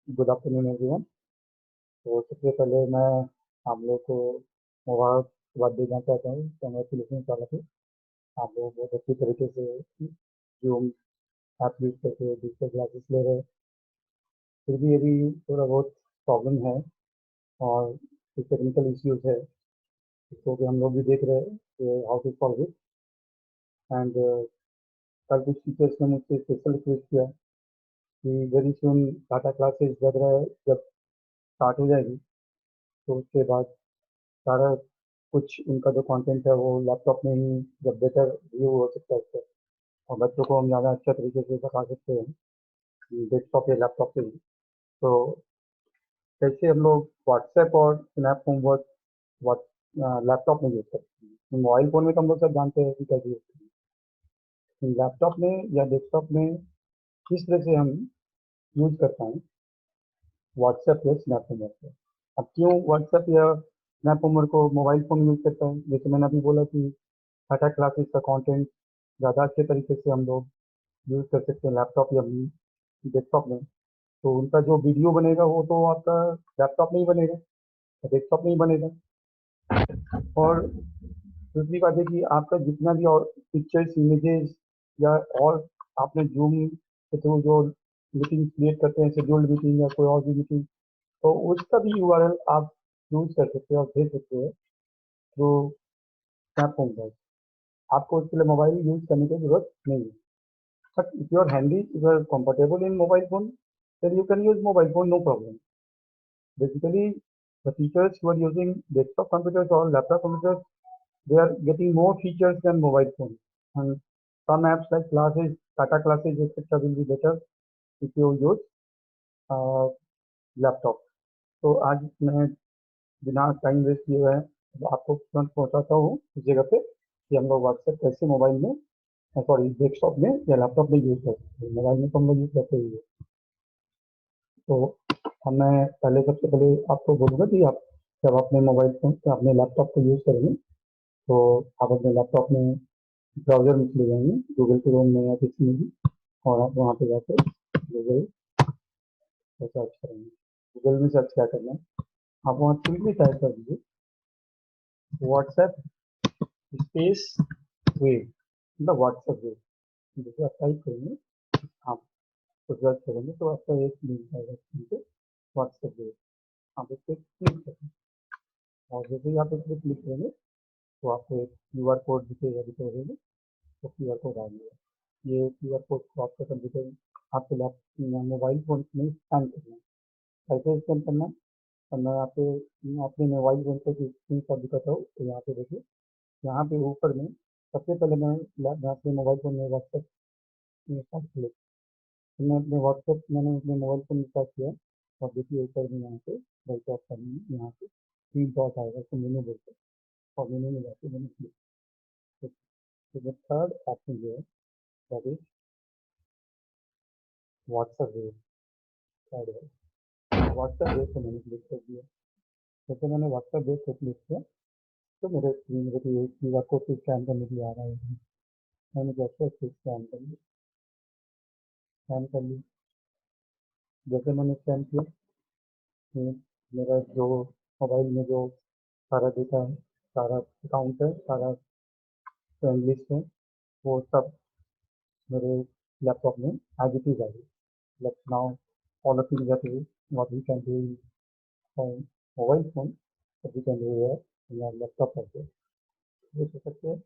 Good afternoon everyone. तो सबसे पहले मैं आप लोग को मुबारकबाद देना चाहता हूँ। कॉन्ग्रेचुलेसन वाला थे, आप लोग बहुत अच्छी तरीके से जूम ऐप यूज़ करके डिजिटल क्लासेस ले रहे हैं। फिर भी अभी थोड़ा बहुत प्रॉब्लम है और कुछ टेक्निकल इश्यूज है, जिसको कि हम लोग भी देख रहे हैं कि how to solve it. And कल कुछ टीचर्स ने मुझसे स्पेशल रिक्वेस्ट किया कि वेरी सुन टाटा क्लासेस लग रहा है जब स्टार्ट हो जाएगी तो उसके बाद सारा कुछ उनका जो कंटेंट है वो लैपटॉप में ही जब बेटर व्यू हो सकता है उससे, और बच्चों को हम ज़्यादा अच्छा तरीके से बता सकते हैं डेस्कटॉप या लैपटॉप से ही। तो कैसे हम लोग व्हाट्सएप और स्नैप होमवर्क लैपटॉप में यूज़ करते हैं। मोबाइल फ़ोन में तो हम लोग सब जानते हैं कि कैसे यूज़ करते हैं, लैपटॉप में या डेस्कटॉप में किस तरह से हम यूज़ कर पाएँ व्हाट्सएप या स्नैप होमवर्क को। अब क्यों व्हाट्सएप या स्नैप होमवर्क को मोबाइल फ़ोन यूज़ करता है, जैसे मैंने अभी बोला कि टाटा क्लासेस का कंटेंट ज़्यादा अच्छे तरीके से हम लोग यूज़ कर सकते हैं लैपटॉप या डेस्कटॉप में। तो उनका जो वीडियो बनेगा वो तो आपका लैपटॉप में ही बनेगा, डेस्कटॉप में ही बनेगा। और दूसरी बात है कि आपका जितना भी और पिक्चर्स इमेजेस या और आपने जूम के थ्रू जो मीटिंग क्रिएट करते हैं, शेड्यूल्ड मीटिंग या कोई और भी मीटिंग, तो उसका भी यूआरएल आप यूज़ कर सकते हैं और भेज सकते हैं थ्रू स्नैप होमवर्क। आपको उसके लिए मोबाइल यूज़ करने की ज़रूरत नहीं है। But if you are handy, if you are comfortable in mobile phone, then you can use mobile phone, no problem. Basically, the teachers who are using desktop computers or laptop computers, they are getting more features than mobile phone. And some apps like classes, Tata classes, etc. will be better if you use uh, laptop. तो आज मैं बिना time waste किए हुए आपको तुरंत पहुंचाता हूँ इस जगह पे कि हम लोग व्हाट्सएप कैसे मोबाइल में, सॉरी डेस्कटॉप में या लैपटॉप में यूज़ कर सकते हैं। मोबाइल में तो हम लोग यूज़ करते ही है। तो अब मैं पहले सबसे पहले आपको बोलूँगा कि आप जब अपने मोबाइल फ़ोन अपने लैपटॉप को यूज़ करेंगे तो आप अपने लैपटॉप में ब्राउज़र में चले जाएंगे, गूगल क्रोम में या किसी में भी, और आप वहाँ पे जाकर गूगल पर सर्च करेंगे। गूगल में सर्च क्या करना है, आप वहाँ सिंपली टाइप कर दीजिए व्हाट्सएप स्पेस वेव, मतलब व्हाट्सएप वेव। जैसे आप टाइप करेंगे, आप सर्च करेंगे तो आपका एक लिंक आएगा व्हाट्सएप वेव, आप इस पर क्लिक करेंगे और जैसे ही आप इस पर क्लिक करेंगे तो आपको एक क्यूआर कोड दिखेगा, दिखेगा तो क्यूआर कोड आ जाएगा। ये क्यूआर कोड को आपका कंप्यूटर आपके लैपटॉप मोबाइल फ़ोन में स्कैन करना है। कैसे स्कैन करना है, तो मैं आपको अपने मोबाइल फ़ोन पे स्क्रीन शॉट दिखाता हूँ। तो यहाँ पे देखिए, यहाँ पे ऊपर में सबसे पहले मैं अपने मोबाइल फ़ोन में व्हाट्सएप स्टार्ट किया, तो मैं अपने व्हाट्सएप मैंने अपने मोबाइल फ़ोन में स्टार्ट किया और देखिए ऊपर में यहाँ पे राइट ऑफ करने में यहाँ पे 3 डॉट आएगा, तो मेनू बोलते हैं, और मेनू में जाके मैंने क्लिक। तो द थर्ड ऑप्शन जो है that is WhatsApp wave, third है व्हाट्सएप वेव, को मैंने क्लिक कर दिया। जैसे मैंने व्हाट्सएप वेव को क्लिक किया तो मेरे स्क्रीन में देखिए क्यूआर कोड से स्कैन करने के लिए आ रहा है। मैंने जैसे उसको स्कैन कर लिया, स्कैन कर ली। जैसे मैंने स्कैन किया तो मेरा जो मोबाइल में जो सारा डेटा है, सारा अकाउंट है, सारा फ्रेंड लिस्ट है, वो सब मेरे लैपटॉप में एज इट इज आ गई। Like now, all the things that what we can do in mobile phone, that we can do here in our laptop also. ये कर सकते हैं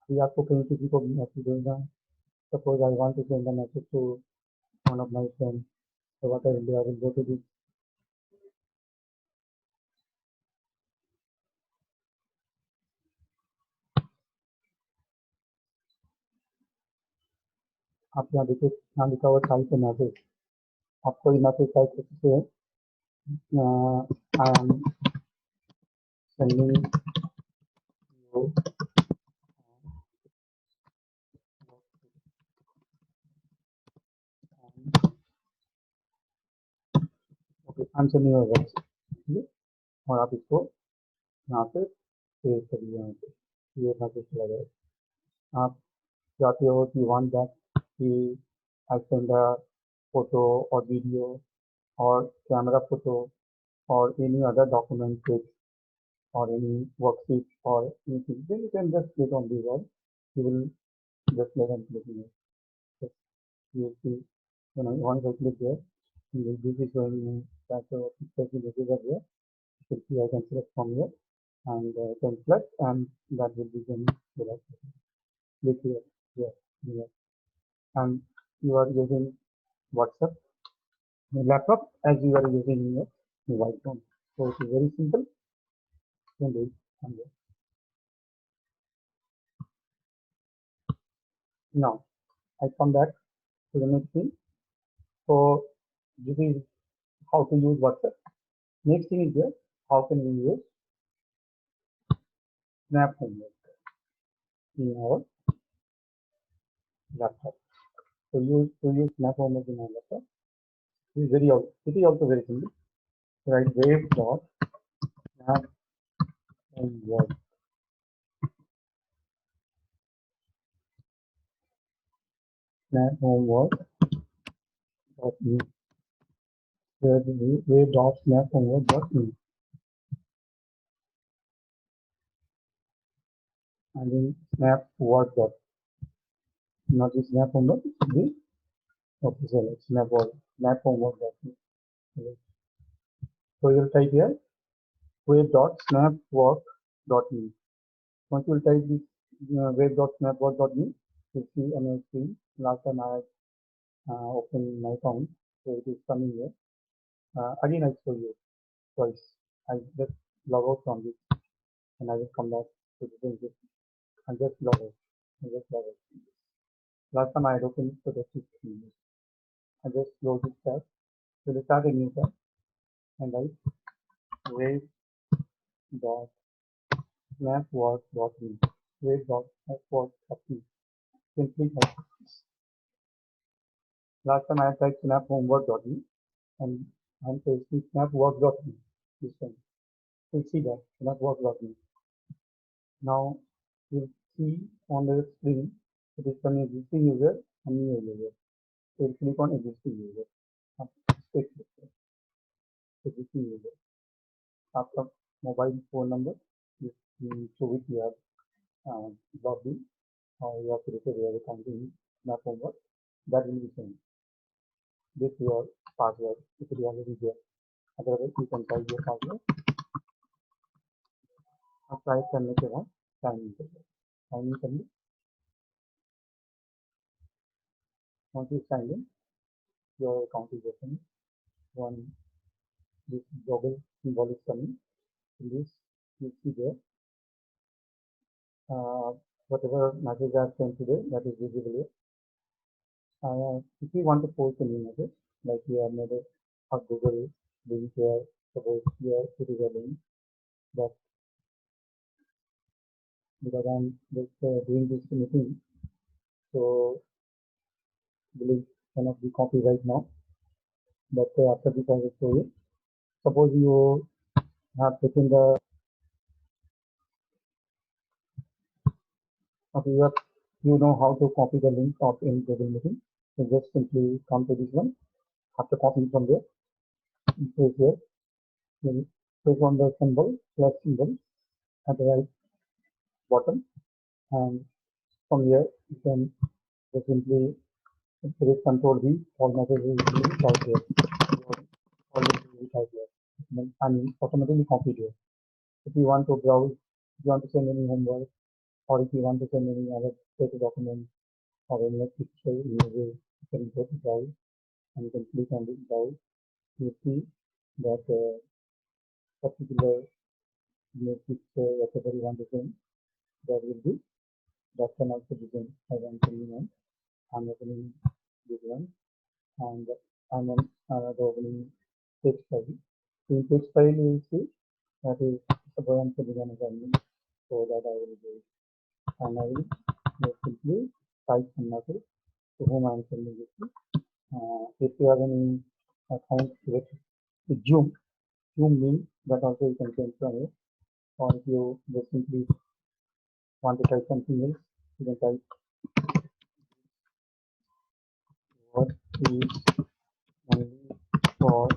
कि आपको कहीं किसी को भी मैसेज भेजना, suppose I want to send a message to one of my friend, so what I will do, I will go to this, आप यहाँ देखिए, यहाँ लिखा हुआ टाइप ए मैसेज। आप कोई मैसेज टाइप कर सकते हैं, I am sending you, okay I am sending your voice, ठीक है, और आप इसको यहाँ पे पेस्ट कर दिए, यहाँ पे ये मैसेज चला जाएगा। आप चाहते हो कि वांट दैट कि I send photo or video or camera photo or any other document text or any worksheet or anything, then you can just click on this all. You will just let and click on it. Just you will see, once I click there, you will be showing me that pictures will be there. You can see I can select from here and can select and that will be then select. Click here, here, here. And you are using WhatsApp laptop as you are using in your mobile phone. So it is very simple. You can do it from there. Now I come back to the next thing. So this is how to use WhatsApp. Next thing is here, how can we use Snap Homework in our laptop. So to use Snap Homework in our laptop it is also very simple. Write wave dot snap homework dot me. Wave dot snap homework dot me. And then snap word dot, not the snap homework, the official snap word, snap homework dot me. So you'll type here wave dot snap work dot me. Once you type this web.snapwork.me, you'll see on your screen. Last time I opened my account, so it is coming here. Again, I show you twice. I just log out from this and I will come back to the same. I just log out. I just log out. Last time I had opened it, so that's it. I just close this tab. So let's start a new tab and write wave.snapwork.me. Wave.snapwork.me. Simply type. Last time I typed snaphomework.me and I'm pasting snapwork.me. This time. You'll see that snapwork.me. Now you'll see on the screen it is an existing user and new user. So you click on existing user. Existing user. After mobile phone number, to which you have logged in or you have created your account in Snap Homework, that will be same. This is your password. It will be already there. Otherwise, you can type your password. अब type करने के बाद sign in करिए. Sign in करिए. Once you sign in, your account is open. One this global symbol is coming. In this, you see there whatever message I have sent today, that is visible here. If you want to post a new message, like you have made a Google link here, suppose here it is a link that because I'm just doing this meeting, so the link cannot be copied right now. But after this, I will show you. Suppose you have taken the you know how to copy the link of any Google meeting. So just simply come to this one. After copying from there, place here. Then click on the symbol, plus symbol at the right bottom, and from here you can just simply press Control V. All messages will be typed here. All messages will be typed here, and automatically copied here. If you want to browse, if you want to send any homework, or if you want to send any other data document or any picture images, you can go to browse and you can click on this browse. You see that particular image picture, whatever you want to send, that will be, that can also be done as I'm telling you. I'm opening this one and I'm on the opening text file. In text file you will see that is suppose I'm sending an assignment, so that I will do it. And I will just simply type some message to whom I am sending this to. If you have any account with Zoom link, that also you can send from here. Or if you just simply want to type something else, you can type what is only for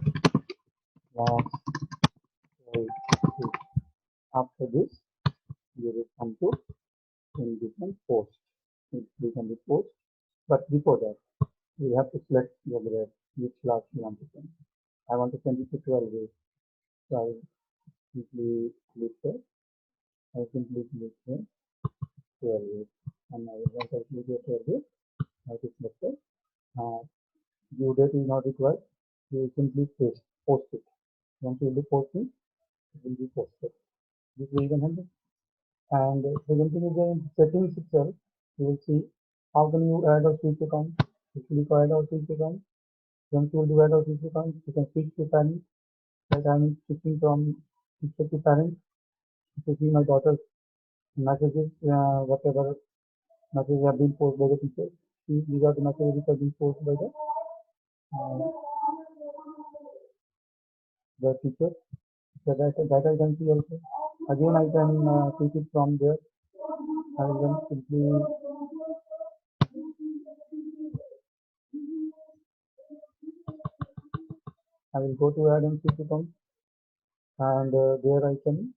last 12 weeks. After this, you will come to in different post. It can be post, but before that, you have to select your grade, which class you want to send. I want to send it to 12 weeks. So I will simply click there. I simply click here 12 weeks. And I will once I click here 12 weeks, I will select it. Due date is not required. You simply post it. Once you will be posting, it will be posted. This way you can handle. And the second thing is in settings itself, you will see how can you add or switch account. If you click add or switch account, once you will do add or switch account, you can switch to parent. Like I'm switching from teacher to parent to see my daughter's messages, whatever messages have been posted by the teacher. These are the messages which have been posted by the teacher. So that I can see also. Again, I can switch it from there. I will then simply I will go to add and switch account, and there I can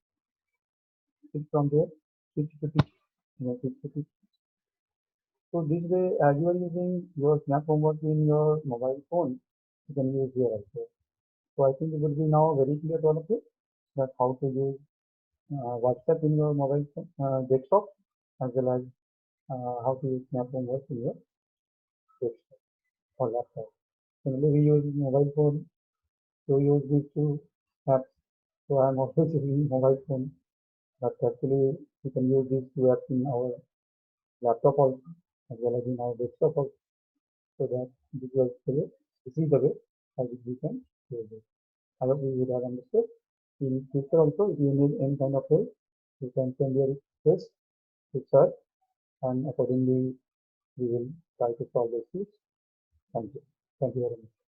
switch from there, switch to teach. Switch to teach. So this way, as you are using your Snap homework in your mobile phone, you can use here also. So I think it will be now very clear to all of you that how to use WhatsApp in your mobile phone, desktop, as well as how to use Snap homework in your desktop or laptop. Generally, we use mobile phone to use these two apps. So I'm also using mobile phone, but actually we can use these two apps in our laptop also, as well as in our desktop also. So that this is the way how we can use it. I hope you would have understood. In future also, if you need any kind of help, you can send your request to sir, and accordingly we will try to solve the issues. Thank you. Thank you very much.